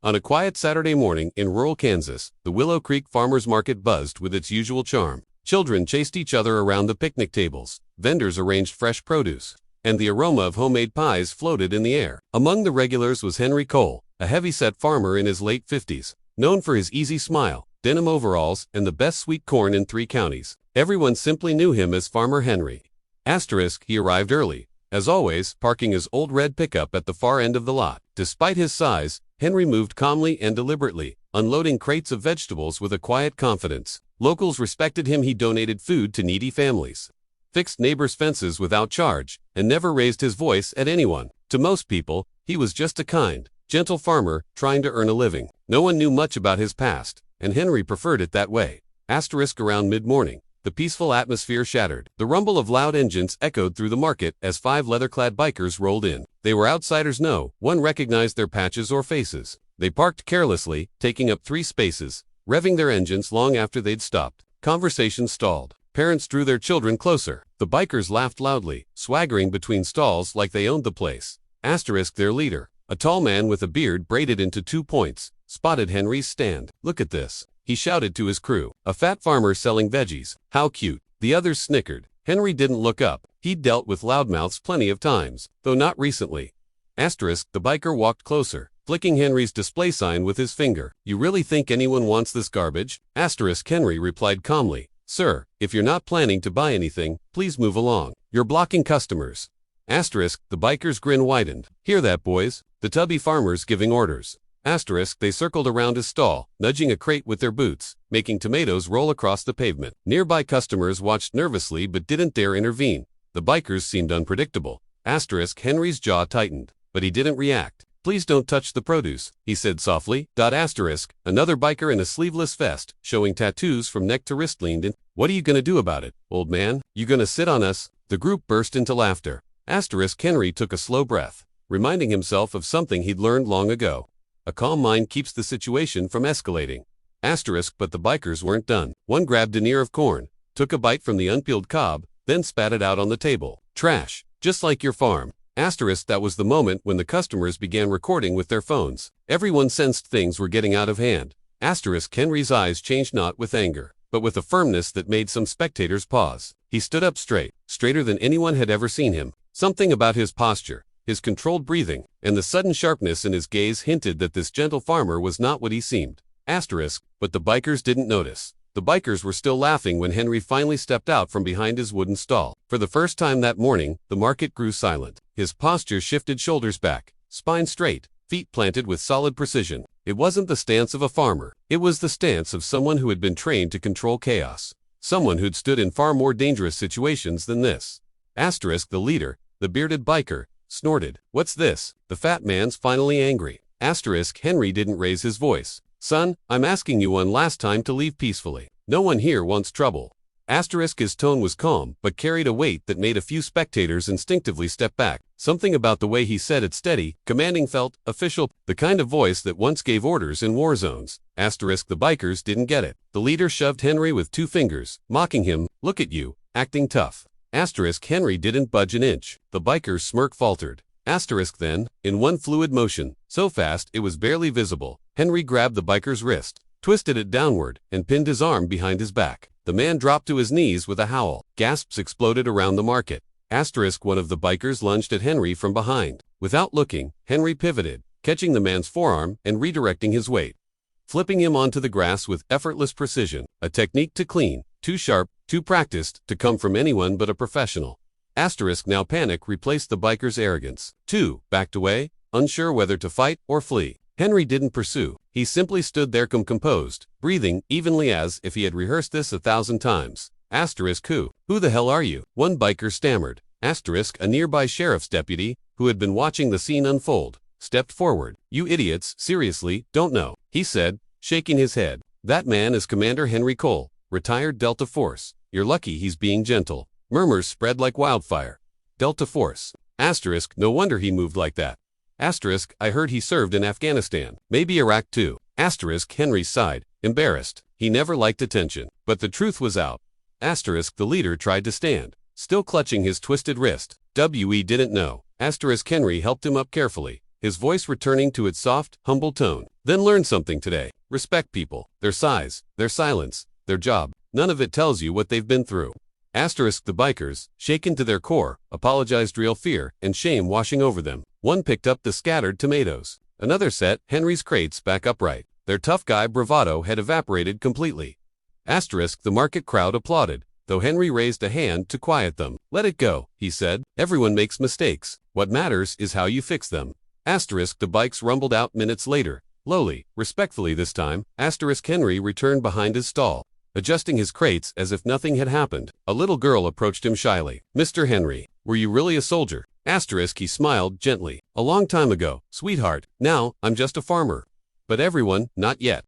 On a quiet Saturday morning in rural Kansas, the Willow Creek Farmers Market buzzed with its usual charm. Children chased each other around the picnic tables, vendors arranged fresh produce, and the aroma of homemade pies floated in the air. Among the regulars was Henry Cole, a heavy-set farmer in his late 50s, known for his easy smile, denim overalls, and the best sweet corn in 3 counties. Everyone simply knew him as Farmer Henry. He arrived early, as always, parking his old red pickup at the far end of the lot. Despite his size, Henry moved calmly and deliberately, unloading crates of vegetables with a quiet confidence. Locals respected him. He donated food to needy families, fixed neighbors' fences without charge, and never raised his voice at anyone. To most people, he was just a kind, gentle farmer trying to earn a living. No one knew much about his past, and Henry preferred it that way. Around mid-morning, the peaceful atmosphere shattered. The rumble of loud engines echoed through the market as 5 leather-clad bikers rolled in. They were outsiders. No one recognized their patches or faces. They parked carelessly, taking up 3 spaces, revving their engines long after they'd stopped. Conversations stalled. Parents drew their children closer. The bikers laughed loudly, swaggering between stalls like they owned the place. Their leader, a tall man with a beard braided into 2 points, spotted Henry's stand. "Look at this," he shouted to his crew. "A fat farmer selling veggies. How cute." The others snickered. Henry didn't look up. He'd dealt with loudmouths plenty of times, though not recently. The biker walked closer, flicking Henry's display sign with his finger. "You really think anyone wants this garbage?" Henry replied calmly. "Sir, if you're not planning to buy anything, please move along. You're blocking customers." The biker's grin widened. "Hear that, boys? The tubby farmer's giving orders." They circled around his stall, nudging a crate with their boots, making tomatoes roll across the pavement. Nearby customers watched nervously but didn't dare intervene. The bikers seemed unpredictable. Henry's jaw tightened, but he didn't react. "Please don't touch the produce," he said softly. Another biker in a sleeveless vest, showing tattoos from neck to wrist, leaned in. "What are you gonna do about it, old man? You gonna sit on us?" The group burst into laughter. Henry took a slow breath, reminding himself of something he'd learned long ago. A calm mind keeps the situation from escalating. But the bikers weren't done. One grabbed an ear of corn, took a bite from the unpeeled cob, then spat it out on the table. "Trash, just like your farm." That was the moment when the customers began recording with their phones. Everyone sensed things were getting out of hand. Henry's eyes changed not with anger, but with a firmness that made some spectators pause. He stood up straight, straighter than anyone had ever seen him. Something about his posture, his controlled breathing, and the sudden sharpness in his gaze hinted that this gentle farmer was not what he seemed. But the bikers didn't notice. The bikers were still laughing when Henry finally stepped out from behind his wooden stall. For the first time that morning, the market grew silent. His posture shifted, shoulders back, spine straight, feet planted with solid precision. It wasn't the stance of a farmer. It was the stance of someone who had been trained to control chaos. Someone who'd stood in far more dangerous situations than this. The leader, the bearded biker, snorted. "What's this?" The fat man's finally angry. Henry didn't raise his voice. "Son, I'm asking you one last time to leave peacefully. No one here wants trouble." His tone was calm, but carried a weight that made a few spectators instinctively step back. Something about the way he said it, steady, commanding, felt official, the kind of voice that once gave orders in war zones. The bikers didn't get it. The leader shoved Henry with 2 fingers, mocking him. "Look at you, acting tough." Henry didn't budge an inch. The biker's smirk faltered. Then, in one fluid motion, so fast it was barely visible, Henry grabbed the biker's wrist, twisted it downward, and pinned his arm behind his back. The man dropped to his knees with a howl. Gasps exploded around the market. One of the bikers lunged at Henry from behind. Without looking, Henry pivoted, catching the man's forearm and redirecting his weight, flipping him onto the grass with effortless precision. A technique too clean, too sharp, too practiced to come from anyone but a professional. Now panic replaced the biker's arrogance. 2 backed away, unsure whether to fight or flee. Henry didn't pursue. He simply stood there composed, breathing evenly as if he had rehearsed this 1,000 times. Who the hell are you?" one biker stammered. A nearby sheriff's deputy, who had been watching the scene unfold, stepped forward. "You idiots, seriously, don't know," he said, shaking his head. "That man is Commander Henry Cole, retired Delta Force. You're lucky he's being gentle." Murmurs spread like wildfire. "Delta Force. No wonder he moved like that." I heard he served in Afghanistan. Maybe Iraq too. Henry sighed, embarrassed. He never liked attention. But the truth was out. The leader tried to stand, still clutching his twisted wrist. Didn't know. Henry helped him up carefully, his voice returning to its soft, humble tone. Then learn something today. Respect people, their size, their silence, their job. None of it tells you what they've been through. Asterisk the bikers, shaken to their core, apologized, real fear and shame washing over them. One picked up the scattered tomatoes. Another set Henry's crates back upright. Their tough guy bravado had evaporated completely. Asterisk the market crowd applauded, though Henry raised a hand to quiet them. Let it go, he said. Everyone makes mistakes. What matters is how you fix them. Asterisk the bikes rumbled out minutes later. Lowly, respectfully this time, Asterisk Henry returned behind his stall, adjusting his crates as if nothing had happened. A little girl approached him shyly. Mr. Henry, were you really a soldier? Asterisk he smiled gently. A long time ago, sweetheart. Now, I'm just a farmer. But everyone, not yet.